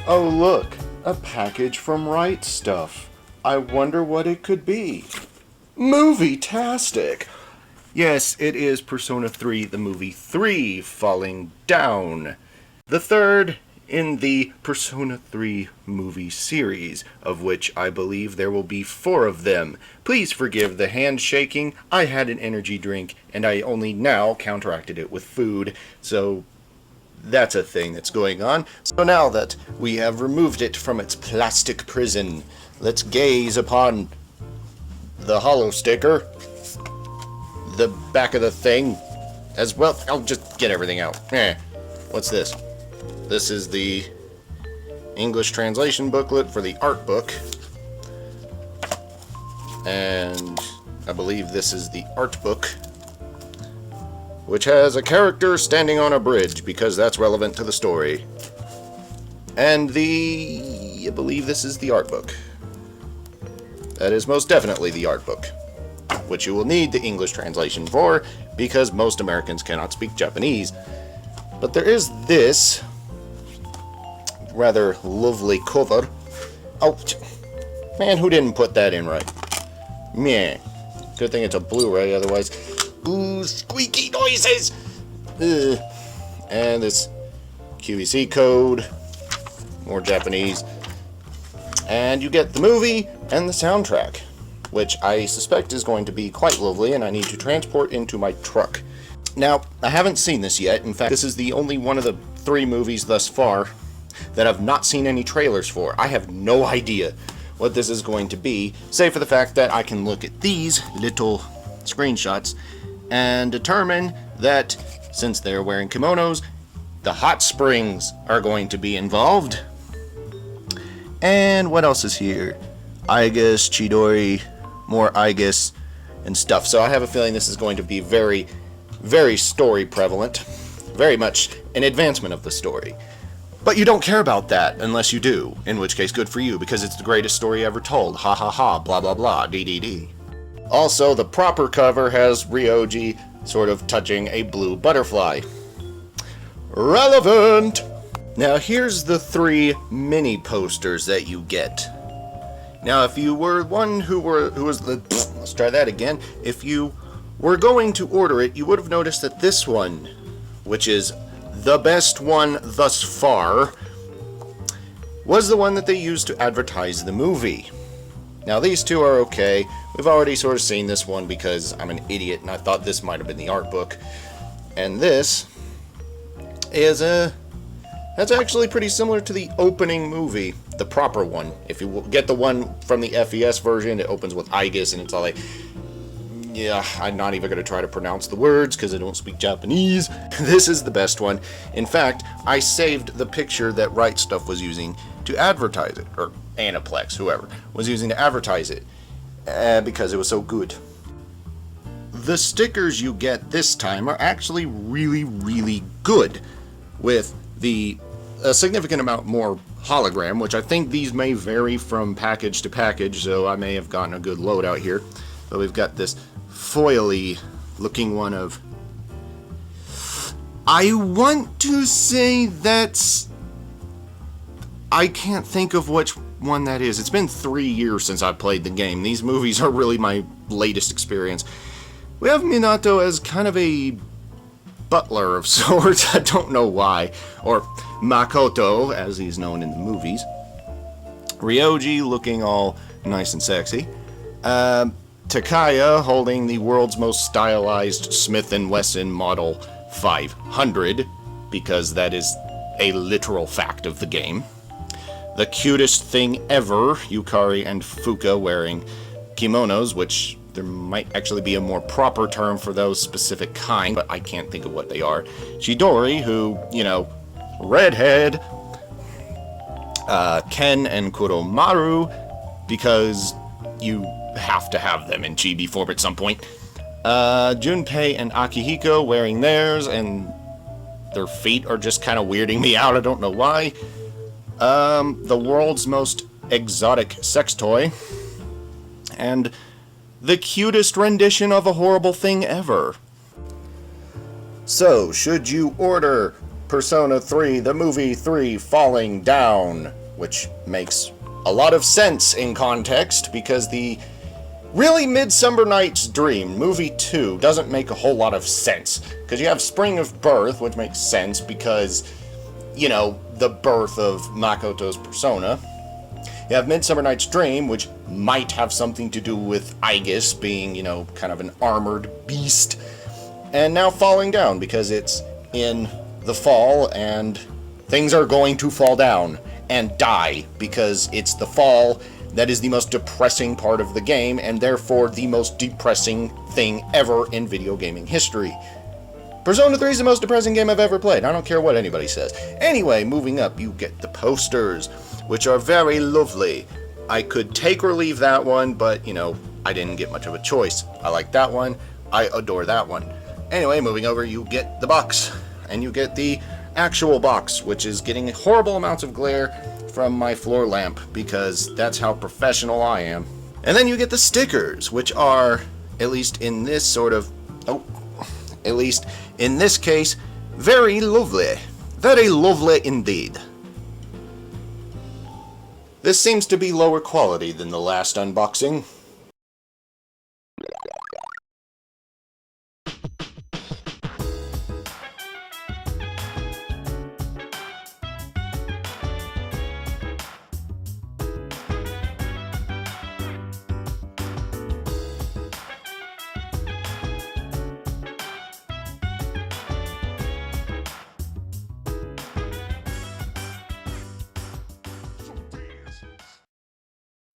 Oh look, a package from Right Stuff. I wonder what it could be. Movie-tastic! Yes, it is Persona 3, the movie 3, Falling Down. The third in the Persona 3 movie series, of which I believe there will be 4 of them. Please forgive the handshaking. I had an energy drink, and I only now counteracted it with food, so that's a thing that's going on. So now that we have removed it from its plastic prison, let's gaze upon the hollow sticker, the back of the thing, as well. I'll just get everything out. What's this? This is the English translation booklet for the art book. And I believe this is the art book, which has a character standing on a bridge, because that's relevant to the story. And I believe this is the art book. That is most definitely the art book, which you will need the English translation for, because most Americans cannot speak Japanese. But there is this rather lovely cover. Oh, man, who didn't put that in right? Meh. Good thing it's a Blu-ray, otherwise... Ooh, squeaky noises! And this QVC code. More Japanese. And you get the movie and the soundtrack, which I suspect is going to be quite lovely, and I need to transport into my truck. Now, I haven't seen this yet. In fact, this is the only one of the 3 movies thus far that I've not seen any trailers for. I have no idea what this is going to be, save for the fact that I can look at these little screenshots and determine that since they're wearing kimonos, the hot springs are going to be involved. And what else is here? Igus, Chidori, more Igus, and stuff. So I have a feeling this is going to be very, very story prevalent. Very much an advancement of the story. But you don't care about that unless you do, in which case good for you, because it's the greatest story ever told. Ha ha ha, blah blah blah, DDD. Also, the proper cover has Ryoji sort of touching a blue butterfly. Relevant! Now here's the 3 mini posters that you get. Now if you were one who was the... Let's try that again. If you were going to order it, you would have noticed that this one, which is the best one thus far, was the one that they used to advertise the movie. Now these 2 are okay. We've already sort of seen this one because I'm an idiot and I thought this might have been the art book. And this is that's actually pretty similar to the opening movie, the proper one. If you get the one from the FES version, it opens with Igus and it's all like... Yeah, I'm not even going to try to pronounce the words because I don't speak Japanese. This is the best one. In fact, I saved the picture that Right Stuff was using to advertise it, or Aniplex, whoever, was using to advertise it, because it was so good. The stickers you get this time are actually really, really good, with a significant amount more hologram, which I think these may vary from package to package, so I may have gotten a good loadout here. But we've got this foily looking one of... I want to say that's... I can't think of which one that is. It's been 3 years since I played the game. These movies are really my latest experience. We have Minato as kind of a butler of sorts. I don't know why. Or Makoto, as he's known in the movies. Ryoji looking all nice and sexy. Takaya holding the world's most stylized Smith & Wesson Model 500, because that is a literal fact of the game. The cutest thing ever, Yukari and Fuuka wearing kimonos, which there might actually be a more proper term for those specific kind, but I can't think of what they are. Chidori, who, you know, redhead. Ken and Kuromaru, because you have to have them in chibi form at some point. Junpei and Akihiko wearing theirs, and their feet are just kind of weirding me out. I don't know why. The world's most exotic sex toy, and the cutest rendition of a horrible thing ever. So, should you order Persona 3, the movie 3 Falling Down, which makes a lot of sense in context because the really Midsummer Night's Dream, movie 2, doesn't make a whole lot of sense. Because you have Spring of Birth, which makes sense because, you know, the birth of Makoto's persona. You have Midsummer Night's Dream, which might have something to do with Aegis being, you know, kind of an armored beast. And now Falling Down, because it's in the fall and things are going to fall down and die, because it's the fall that is the most depressing part of the game, and therefore the most depressing thing ever in video gaming history. Persona 3 is the most depressing game I've ever played. I don't care what anybody says. Anyway, moving up, you get the posters, which are very lovely. I could take or leave that one, but, you know, I didn't get much of a choice. I like that one. I adore that one. Anyway, moving over, you get the box. And you get the actual box, which is getting horrible amounts of glare from my floor lamp, because that's how professional I am. And then you get the stickers, which are, at least in this sort of... at least in this case, very lovely. Very lovely indeed. This seems to be lower quality than the last unboxing.